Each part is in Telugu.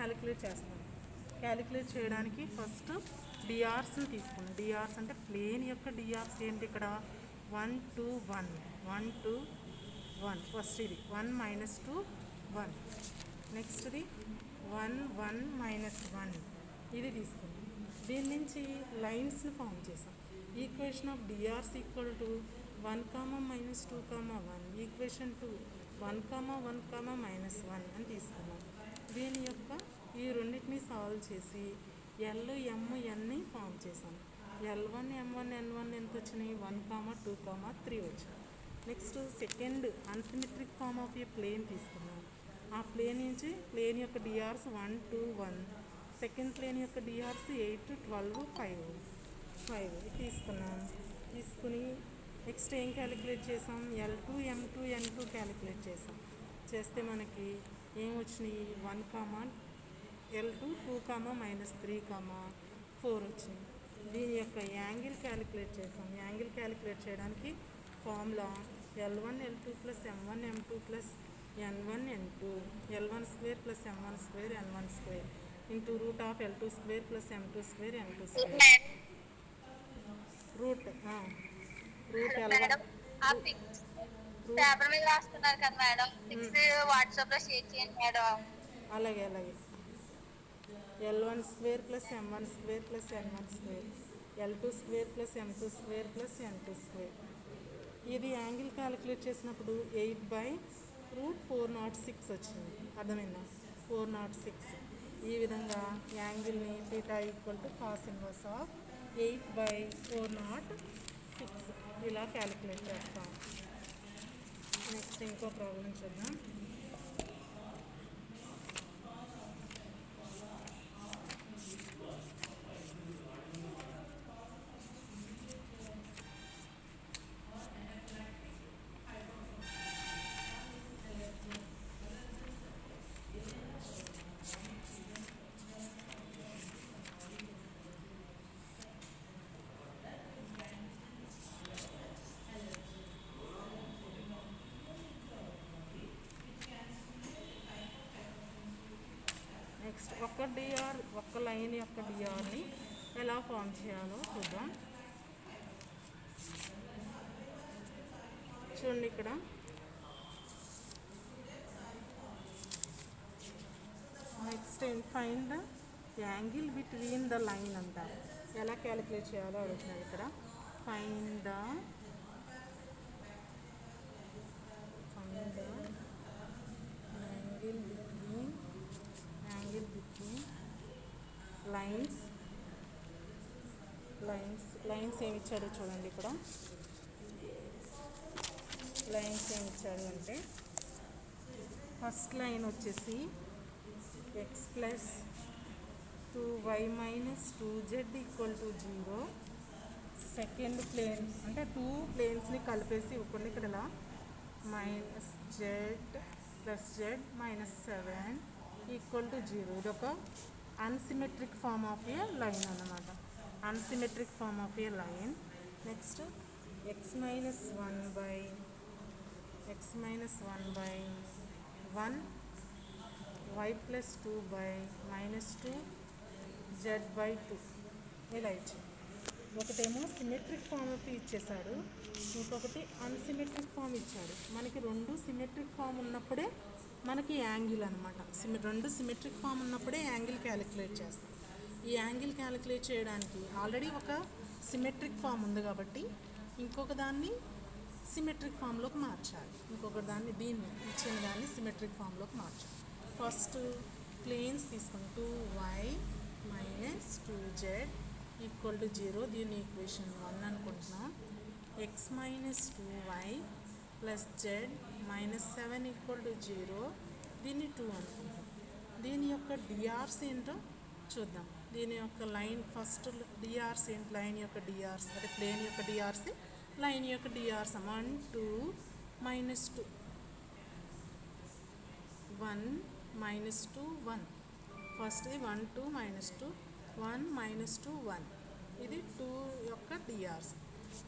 క్యాలిక్యులేట్ చేస్తాం. క్యాలిక్యులేట్ చేయడానికి ఫస్ట్ డిఆర్స్ని తీసుకున్నాం. డిఆర్స్ అంటే ప్లేన్ యొక్క డిఆర్స్ ఏంటి ఇక్కడ 1 2 1 1 2 1. ఫస్ట్ ఇది 1 మైనస్ 2 1. నెక్స్ట్ది 1 1 మైనస్ 1 ఇది తీసుకున్నాం. దీని నుంచి లైన్స్ని ఫామ్ చేసాం. Equation of DRs equal to 1 minus 2 1. Equation 2 1 1 minus 1 అని తీసుకున్నాం. దీని యొక్క ఈ రెండింటిని సాల్వ్ చేసి ఎల్ ఎమ్ ఎన్ని ఫామ్ చేసాం. L1 M1 N1 ఎంత వచ్చినాయి 1 2 3 వచ్చాయి. Next second unsymmetric form of a plane తీసుకున్నాం. ఆ ప్లేన్ నుంచి ప్లేన్ యొక్క డిఆర్స్ 1 2 1. సెకండ్ ప్లేన్ యొక్క డిఆర్స్ 8 12 5 తీసుకున్నాం. తీసుకుని నెక్స్ట్ ఏం క్యాలిక్యులేట్ చేసాం, L2 M2 N2 క్యాలిక్యులేట్ చేస్తే మనకి ఏం వచ్చినాయి 1 L2 2 మైనస్ 3 4 వచ్చినాయి. దీని యొక్క యాంగిల్ క్యాలిక్యులేట్ చేసాం. యాంగిల్ క్యాలిక్యులేట్ చేయడానికి formula L1 L2 plus M1 M2 plus N1 N2 L1 square plus M1 square N1 square into root of L2 square plus M2 square N2 square root L1 paper మీద రాస్తున్నారు కదా మేడం, వాట్సాప్ లో షేర్ చేయండి మేడం. అలాగే L1 square plus M1 square plus N1 square L2 square plus M2 square plus N2 square. ఇది యాంగిల్ క్యాలిక్యులేట్ చేసినప్పుడు 8/√406 వచ్చింది. అర్థమైందా? 406. ఈ విధంగా యాంగిల్ని θ equal to cos inverse of 8/406 ఇలా క్యాలిక్యులేట్ చేస్తాం. నెక్స్ట్ ఇంకో ప్రాబ్లం చూద్దాం. నెక్స్ట్ ఒక లైన్ యొక్క డిఆర్ని ఎలా ఫామ్ చేయాలో చూద్దాం. చూడండి ఇక్కడ next find the angle between the line అంటారు. ఎలా క్యాలిక్యులేట్ చేయాలో అడుగుతున్నారు ఇక్కడ. Find the angle between lines ఏమి ఇచ్చాడు చూడండి. ఇక్కడ లైన్స్ ఏమి ఇచ్చాడు అంటే ఫస్ట్ లైన్ వచ్చేసి x plus 2y minus 2z equal to 0. Second plane అంటే 2 ప్లేన్స్ని కలిపేసి ఇవ్వకుండా ఇక్కడ ఇలా minus Z plus Z minus 7 equal to 0. ఇది ఒక unsymmetric form of a line అన్నమాట. Unsymmetric form of a line. Next x minus 1 y plus 2 by minus 2 z/2 ఇలా ఇచ్చాడు. ఒకటేమో సిమెట్రిక్ ఫామ్ ఆఫ్ ఇచ్చేసాడు, ఇంకొకటి అన్సిమెట్రిక్ ఫామ్ ఇచ్చాడు. మనకి రెండు సిమెట్రిక్ ఫామ్ ఉన్నప్పుడే మనకి యాంగిల్ అనమాట. రెండు సిమెట్రిక్ ఫామ్ ఉన్నప్పుడే యాంగిల్ క్యాలిక్యులేట్ చేస్తాం. ఈ యాంగిల్ క్యాలిక్యులేట్ చేయడానికి ఆల్రెడీ ఒక సిమెట్రిక్ ఫామ్ ఉంది కాబట్టి ఇంకొక దాన్ని సిమెట్రిక్ ఫామ్లోకి మార్చాలి. దీన్ని ఇచ్చిన దాన్ని సిమెట్రిక్ ఫామ్లోకి మార్చాలి. ఫస్ట్ ప్లేన్స్ తీసుకుని 2y minus 2z equal to 0. దీన్ని ఈక్వేషన్ 1 అనుకుంటున్నాం. x minus 2y plus z minus 7 equal to 0. దీన్ని 2 అనుకుంటాం. దీని యొక్క డిఆర్స్ ఏంటో చూద్దాం. దీని యొక్క లైన్ ఫస్ట్ డిఆర్స్ ఏంటి, లైన్ యొక్క డిఆర్స్ అంటే ప్లేన్ యొక్క డిఆర్స్, లైన్ యొక్క DRs 1 2 minus 2 1 minus 2 1. First 1 2 minus 2 1 minus 2 1. ఇది 2 యొక్క డిఆర్స్.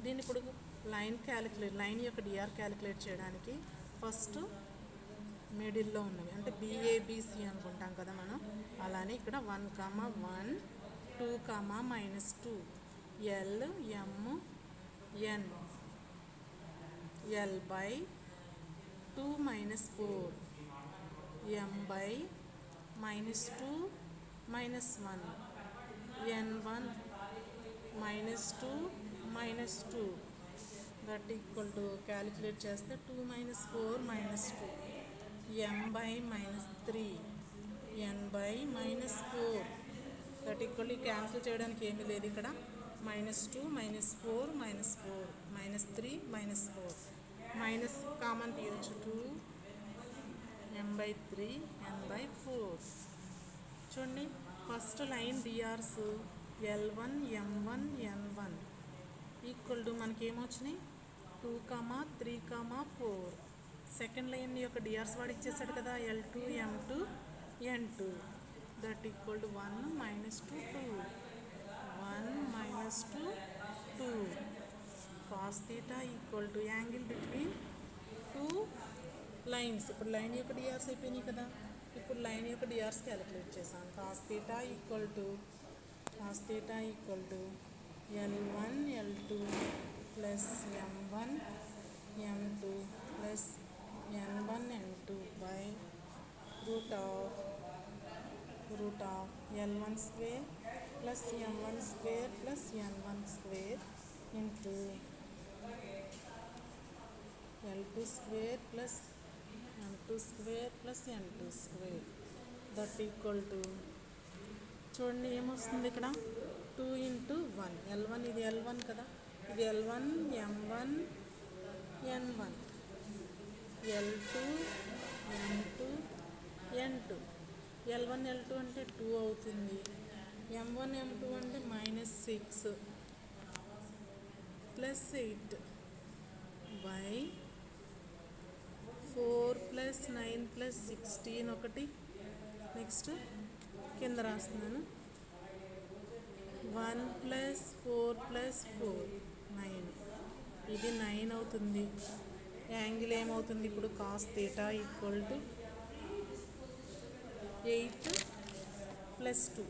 దీన్ని ఇప్పుడు లైన్ యొక్క డిఆర్ క్యాలిక్యులేట్ చేయడానికి ఫస్ట్ మిడిల్లో ఉన్నవి అంటే BABC అనుకుంటాం కదా మనం. అలానే ఇక్కడ 1, 1, 2, -2, L, M, N, L by 2 minus 4, M by -2 minus 1, N1 -2 minus 2, that equal to calculate చేస్తే 2 minus 4 minus 2, M by -3, N by -4, that equal to cancel చేయడానికి ఏమీ లేదు ఇక్కడ. -2 -4 -4 -3 -4 మైనస్ కామన్ తీయచ్చు. 2 M by 3 N by 4. చూడండి first line DRs L1 M1 N1 equal to మనకి ఏమొచ్చినాయి 2, 3, 4. సెకండ్ లైన్ యొక్క డిఆర్స్ వాడు ఇచ్చేసాడు కదా L2 M2 N2, that equal to 1 -2 2, 1 -2 2. cos theta equal to angle between 2 lines. ఇప్పుడు లైన్ యొక్క డిఆర్స్ అయిపోయినాయి కదా, ఇప్పుడు లైన్ యొక్క డిఆర్స్ క్యాలిక్యులేట్ చేసాం. cos theta equal to L1 L2 plus M1 M2 plus N1 N2 by root of L1 square plus M1 square plus N1 square into L2 square plus M2 square plus N2 square, that equal to చూడండి ఏమొస్తుంది ఇక్కడ 2 × 1 L1, ఇది L1 కదా, ఇది L1 M1 N1, L2 M2 N2, L1 L2 అంటే 2 అవుతుంది, M1 M2 అంటే -6 ప్లస్ 8 బై 4 + 9 + 16 ఒకటి. నెక్స్ట్ కింద రాస్తున్నాను 1 + 4 + 4 9, ఇది 9 అవుతుంది. యాంగిల్ ఏమవుతుంది ఇప్పుడు cos theta equal to 8 + 2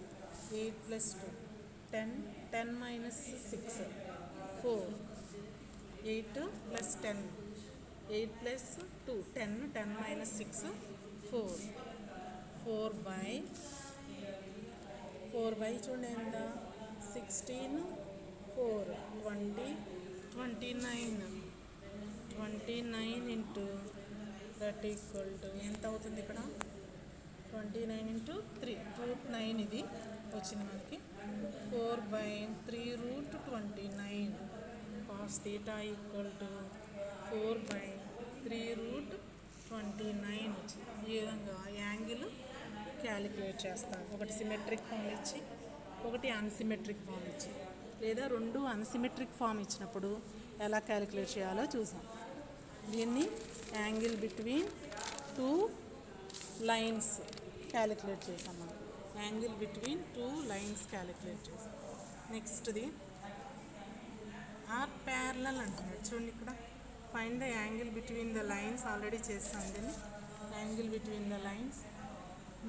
10 10 - 6 4, 8 + 10 8 + 2 10 10 - 6 4 4 by చూడండి ఎంత 16 4 20 29 ఇంటూ దట్ ఈక్వల్ టు ఎంత అవుతుంది ఇక్కడ 29 × 3 √9 ఇది వచ్చింది మనకి 4/3√29 cos theta ఈక్వల్ టు 4/3√29 వచ్చింది. ఈ విధంగా యాంగిల్ క్యాలిక్యులేట్ చేస్తాం. ఒకటి సిమెట్రిక్ ఫామ్ ఇచ్చి ఒకటి అన్సిమెట్రిక్ ఫామ్ ఇచ్చి, లేదా రెండు అన్సిమెట్రిక్ ఫామ్ ఇచ్చినప్పుడు ఎలా క్యాలిక్యులేట్ చేయాలో చూసాం. దీన్ని యాంగిల్ బిట్వీన్ 2 లైన్స్ క్యాలిక్యులేట్ చేసాం మనం. యాంగిల్ బిట్వీన్ 2 లైన్స్ క్యాలిక్యులేట్ చేసాం. నెక్స్ట్ది ఆర్ ప్యారలల్ అంటున్నాడు. చూడండి ఇక్కడ find the angle between the lines already చేస్తాం దీన్ని, angle between the lines.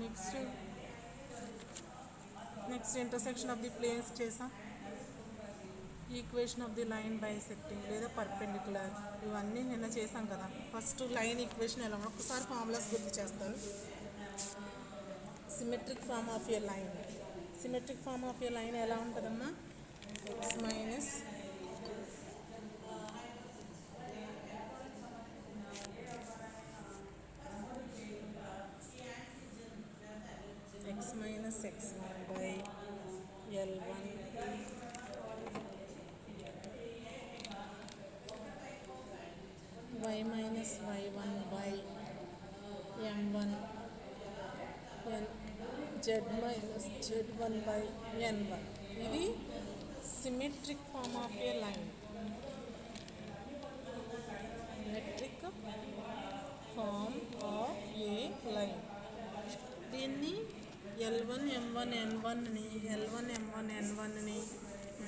Next intersection of the planes చేసాం. Equation of the line bisecting లేదా పర్పెండిక్యులర్, ఇవన్నీ నిన్న చేసాం కదా. ఫస్ట్ లైన్ ఈక్వేషన్ ఎలా ఒకసారి ఫార్ములాస్ గుర్తు చేస్తాను. Symmetric form of a line, symmetric form of a line ఎలా ఉంటుందమ్మా x minus x1 by L1 y minus y1 by M1 z minus z1 by N1. ఇది symmetric form of a line. Symmetric form of a line. దీన్ని L1 M1 N1ని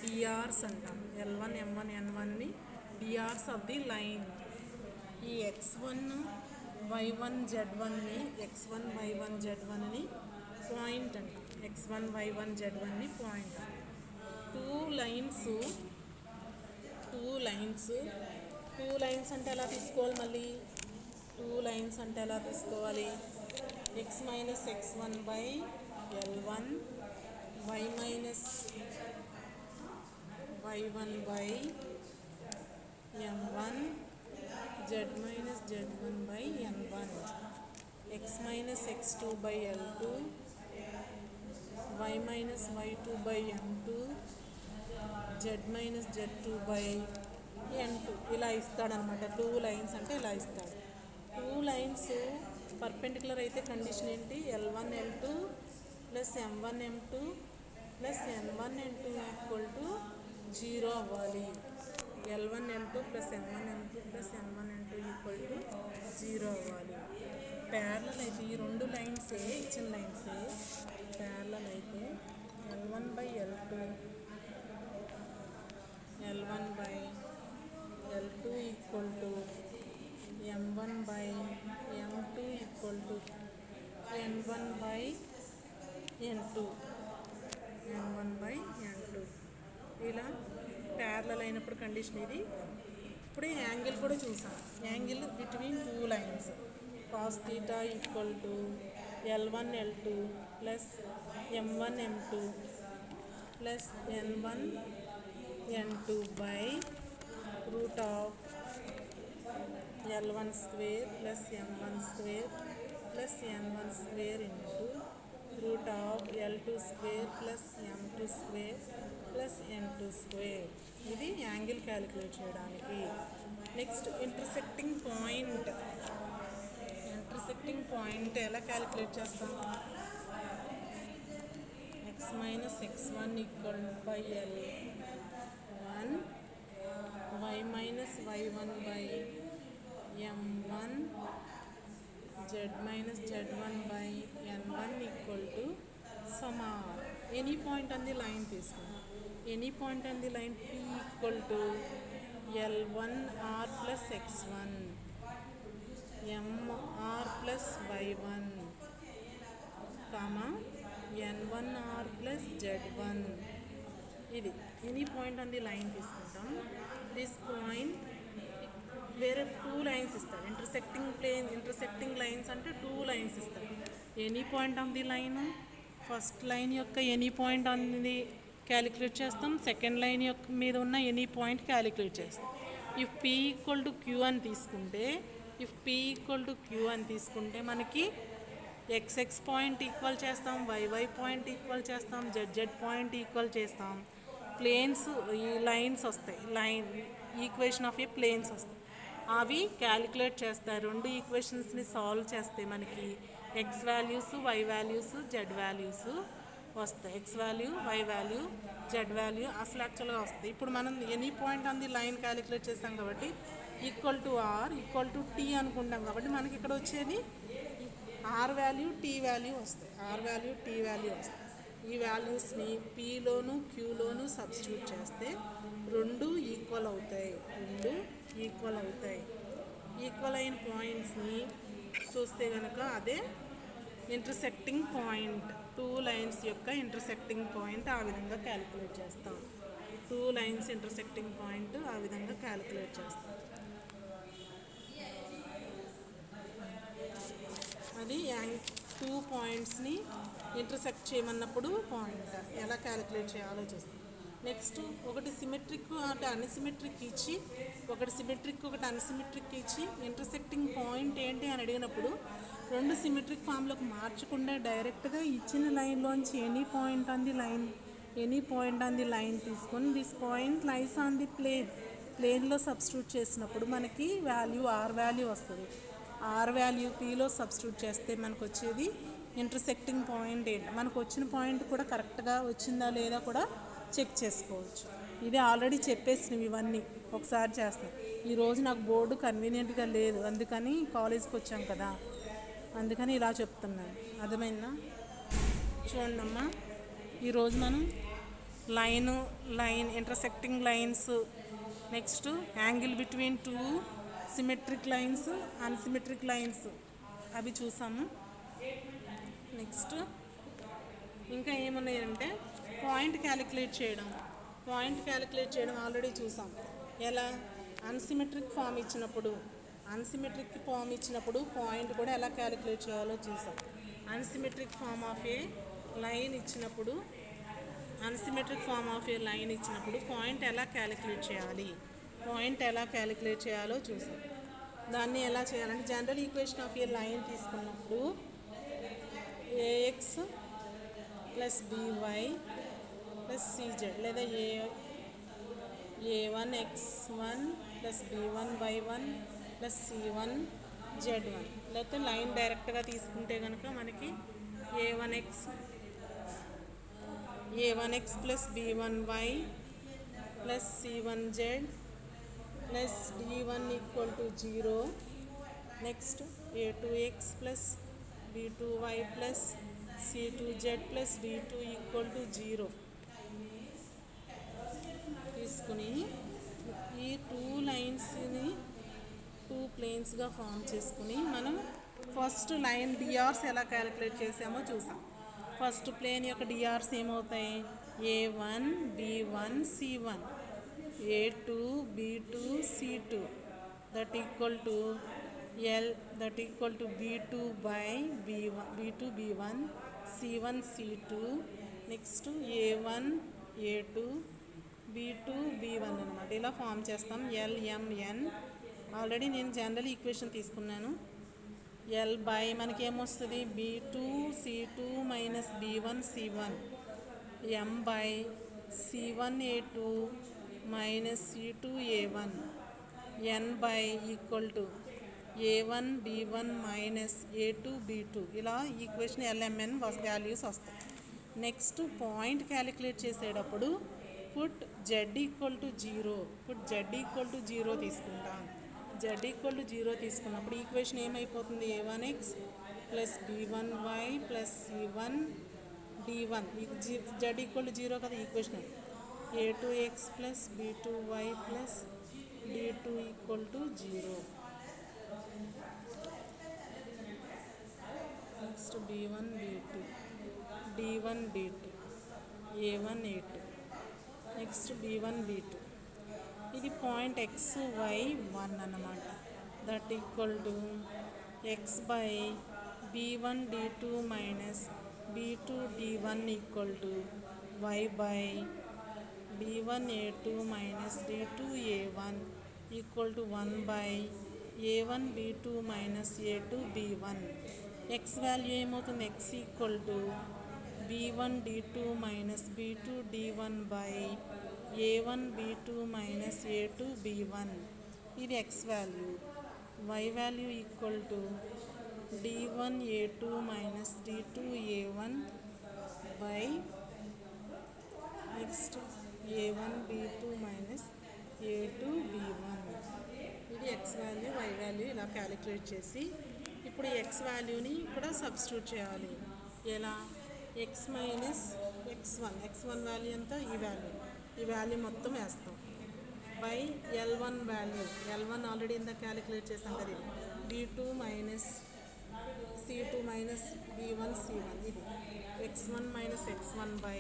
డిఆర్స్ అంటాం. L1 M1 N1ని డిఆర్స్ ఆఫ్ ది లైన్. ఈ x1 y1 z1ని పాయింట్ అంట. x1 y1 z1ని point. Two lines అంటే ఎలా తీసుకోవాలి మళ్ళీ? టూ లైన్స్ అంటే ఎలా తీసుకోవాలి? x minus x1 by L1 y minus y1 by M1 z minus z1 by N1 x minus x2 by L2 y minus y2 by M2 z minus z2 by N2 ఇలా ఇస్తాడనమాట. టూ లైన్స్ అంటే ఇలా ఇస్తాడు. టూ లైన్స్ పర్పెండిక్యులర్ అయితే కండిషన్ ఏంటి? L1 L2 plus M1 M2 plus N1 N2 equal to 0 అవ్వాలి. L1 L2 plus M1 M2 plus N1 N2 equal to 0 అవ్వాలి. ప్యారలల్ అయితే ఈ రెండు లైన్సే ఇచ్చిన లైన్సే ప్యారలల్ అయితే L1 by L2 by L2 equal to M1 by M2 equal to N1 by N2 ఇలా ప్యారలల్ అయినప్పుడు కండిషన్ ఇది. ఇప్పుడు యాంగిల్ కూడా చూసాం. Angle between two lines cos theta equal to L1 L2 plus M1 M2 plus N1 N2 by root of L1 square plus M1 square plus N1 square into root of L2 square plus M2 square plus N2 square. ఇది యాంగిల్ క్యాలిక్యులేట్ చేయడానికి. నెక్స్ట్ ఇంటర్సెక్టింగ్ పాయింట్ ఎలా క్యాలిక్యులేట్ చేస్తాం? x minus x1 equal by L1 y minus y1 by M1 z minus z1 by N1 equal to సమార్. Any point on the line తీసుకుంటాం. Any point on the line P equal to L1R plus x1 MR plus y1 comma N1R plus z1. ఇది any point on the line తీసుకుంటాం. దిస్ పాయింట్ వేరే టూ లైన్స్ ఇస్తారు. ఇంటర్సెక్టింగ్ లైన్స్ అంటే టూ లైన్స్ ఇస్తారు. Any point on the line first line యొక్క ఎనీ పాయింట్ అనేది క్యాలిక్యులేట్ చేస్తాం. సెకండ్ లైన్ యొక్క మీద ఉన్న ఎనీ పాయింట్ క్యాలిక్యులేట్ చేస్తాం. If P equal to Q అని తీసుకుంటే మనకి XX పాయింట్ ఈక్వల్ చేస్తాం, YY పాయింట్ ఈక్వల్ చేస్తాం, ZZ పాయింట్ ఈక్వల్ చేస్తాం. ప్లేన్స్ ఈ లైన్స్ వస్తాయి. ఈక్వేషన్ ఆఫ్ ఏ ప్లేన్స్ వస్తాయి. అవి క్యాలిక్యులేట్ చేస్తాయి. రెండు ఈక్వేషన్స్ని సాల్వ్ చేస్తే మనకి X values, Y values, Z values వస్తాయి. X value, Y value, Z value అసలు యాక్చువల్గా వస్తాయి. ఇప్పుడు మనం any point on the line calculate చేస్తాం కాబట్టి equal to R equal to T అనుకుంటాం కాబట్టి మనకి ఇక్కడ వచ్చేది R వాల్యూ, T వాల్యూ వస్తాయి. ఈ వాల్యూస్ని Pలోను Qలోను సబ్స్టిట్యూట్ చేస్తే రెండు ఈక్వల్ అవుతాయి. ఈక్వల్ అయిన పాయింట్స్ని చూస్తే కనుక అదే ఇంటర్సెక్టింగ్ పాయింట్. టూ లైన్స్ యొక్క ఇంటర్సెక్టింగ్ పాయింట్ ఆ విధంగా క్యాలిక్యులేట్ చేస్తాం. అది టూ పాయింట్స్ని ఇంటర్సెక్ట్ చేయమన్నప్పుడు పాయింట్ ఎలా క్యాలిక్యులేట్ చేయాలో చూస్తాం. నెక్స్ట్ ఒకటి సిమెట్రిక్ అంటే అన్సిమెట్రిక్ ఇచ్చి ఒకటి అన్సిమెట్రిక్ ఇచ్చి ఇంటర్సెక్టింగ్ పాయింట్ ఏంటి అని అడిగినప్పుడు రెండు సిమెట్రిక్ ఫామ్లోకి మార్చకుండా డైరెక్ట్గా ఇచ్చిన లైన్లోంచి any point on the line తీసుకొని this point lies on the ప్లేన్లో సబ్స్టిట్యూట్ చేసినప్పుడు మనకి వాల్యూ R వాల్యూ వస్తుంది. R వాల్యూ Pలో సబ్స్టిట్యూట్ చేస్తే మనకు వచ్చేది ఇంటర్సెక్టింగ్ పాయింట్ ఏంటి. మనకు వచ్చిన పాయింట్ కూడా కరెక్ట్గా వచ్చిందా లేదా కూడా చెక్ చేసుకోవచ్చు. ఇది ఆల్రెడీ చెప్పేసినవి ఇవన్నీ ఒకసారి చేస్తాం. ఈరోజు నాకు బోర్డు కన్వీనియంట్గా లేదు, అందుకని కాలేజ్కి వచ్చాం కదా, అందుకని ఇలా చెప్తున్నాను. అర్థమైందా? చూడండి అమ్మా, ఈరోజు మనం line intersecting lines, next angle between two symmetric lines, unsymmetric lines అవి చూసాము. నెక్స్ట్ ఇంకా ఏమున్నాయంటే పాయింట్ క్యాలిక్యులేట్ చేయడం. పాయింట్ క్యాలిక్యులేట్ చేయడం ఆల్రెడీ చూసాం. ఎలా అన్సిమెట్రిక్ ఫామ్ ఇచ్చినప్పుడు పాయింట్ కూడా ఎలా క్యాలిక్యులేట్ చేయాలో చూసాం. Unsymmetric form of a line ఇచ్చినప్పుడు పాయింట్ ఎలా క్యాలిక్యులేట్ చేయాలో చూసాం. దాన్ని ఎలా చేయాలంటే general equation of a line తీసుకున్నప్పుడు A X plus B Y plus C Z లేదా A1x1 plus B1y1 plus C1z1 లేకపోతే లైన్ డైరెక్ట్గా తీసుకుంటే కనుక మనకి A1x plus B1y plus C1z plus D1 equal to 0. Next A2x plus B2y plus C2z plus D2 equal to 0 తీసుకుని ఈ 2 లైన్స్ని 2 ప్లేన్స్గా ఫామ్ చేసుకుని మనం ఫస్ట్ లైన్ డిఆర్స్ ఎలా క్యాలిక్యులేట్ చేసామో చూసాం. ఫస్ట్ ప్లేన్ యొక్క డిఆర్స్ ఏమవుతాయి? A1 B1 C1 A2 B2 C2 that equal to B2 by B2 B1 C1 C2 next A1 A2 B2 B1 అనమాట. ఇలా ఫామ్ చేస్తాం. LMN ఆల్రెడీ నేను జనరల్ ఈక్వేషన్ తీసుకున్నాను. L బై మనకి ఏమొస్తుంది? B2 C2 minus B1 C1 M by C1 A2 minus C2 A1 N by equal to A1 B1 minus A2 B2 ఇలా ఈక్వేషన్ LMN వాల్యూస్ వస్తాయి. నెక్స్ట్ పాయింట్ క్యాలిక్యులేట్ చేసేటప్పుడు పుట్ z ఈక్వల్ టు 0 తీసుకుంటాం. z ఈక్వల్ టు 0 తీసుకున్నప్పుడు ఈక్వేషన్ ఏమైపోతుంది? A1x plus B1y plus C1 D1 z equal to 0 కదా equation. A2x plus B2y plus D2 equal to 0. Next B1 B2 D1 D2 A1 A2 next B1 B2 ఇది పాయింట్ XY1 అన్నమాట. That equal to x by B1 D2 minus B2 D1 equal to y by B1 A2 minus D2 A1 equal to 1 by A1 B2 minus A2 B1. x value ఏమవుతుంది? x equal to B1 D2 minus B2 D1 by A1 B2 minus A2 B1. ఇది x value. y value equal to D1 A2 minus D2 A1 by next A1 B2 minus A2 B1. ఇది x వాల్యూ y వాల్యూ ఇలా క్యాలిక్యులేట్ చేసి ఇప్పుడు x వాల్యూని కూడా సబ్స్టిట్యూట్ చేయాలి. ఎలా? x మైనస్ x1 వాల్యూ అంతా ఈ వాల్యూ మొత్తం వేస్తాం by L1 value. L1 already ఇంత క్యాలిక్యులేట్ చేసాం కదా. ఇది B2 minus C2 minus B1 C1 ఇది x1 మైనస్ x1 బై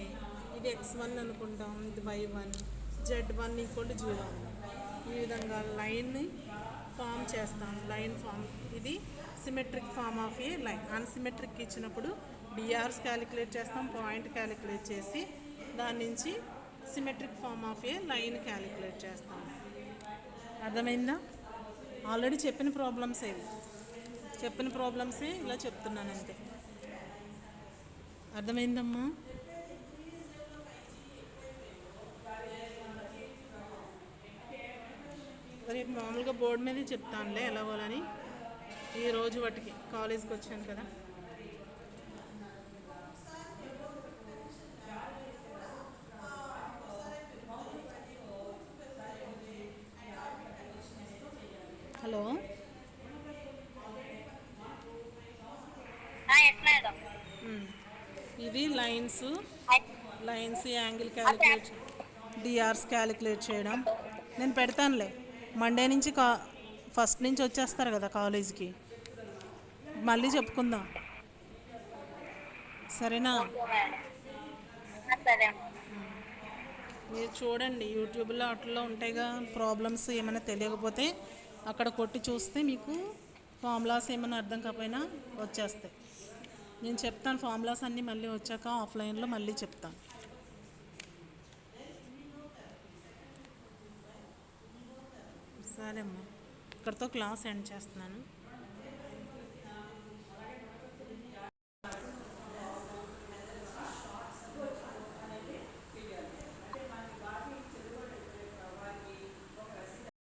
ఇది x1 అనుకుంటాం. ఇది y1 Z1 ఈక్వల్ టు 0. ఈ విధంగా లైన్ని ఫామ్ చేస్తాం. లైన్ ఫామ్ ఇది symmetric form of a line. Unsymmetric ఇచ్చినప్పుడు డిఆర్స్ క్యాలిక్యులేట్ చేస్తాం. పాయింట్ క్యాలిక్యులేట్ చేసి దాని నుంచి symmetric form of a line calculate చేస్తాం. అర్థమైందా? ఆల్రెడీ చెప్పిన ప్రాబ్లమ్సే ఇలా చెప్తున్నాను అంతే. అర్థమైందమ్మా? రేపు మామూలుగా బోర్డు మీద చెప్తానులే ఎలాగోలని. ఈరోజు వాటికి కాలేజ్కి వచ్చాను కదా. హలో, ఇది lines angle calculate DRs calculate చేయడం నేను పెడతానులే. మండే నుంచి ఫస్ట్ నుంచి వచ్చేస్తారు కదా కాలేజీకి, మళ్ళీ చెప్పుకుందాం. సరేనా? సరే అమ్మ. మీరు చూడండి యూట్యూబ్లో అట్లా ఉంటాయిగా ప్రాబ్లమ్స్ ఏమైనా తెలియకపోతే అక్కడ కొట్టి చూస్తే మీకు ఫార్ములాస్ ఏమైనా అర్థం కాకపోయినా వచ్చేస్తాయి. నేను చెప్తాను ఫార్ములాస్ అన్నీ మళ్ళీ వచ్చాక ఆఫ్లైన్లో మళ్ళీ చెప్తాను. సరే అమ్మా, ఇక్కడితో క్లాస్ ఎండ్ చేస్తున్నాను.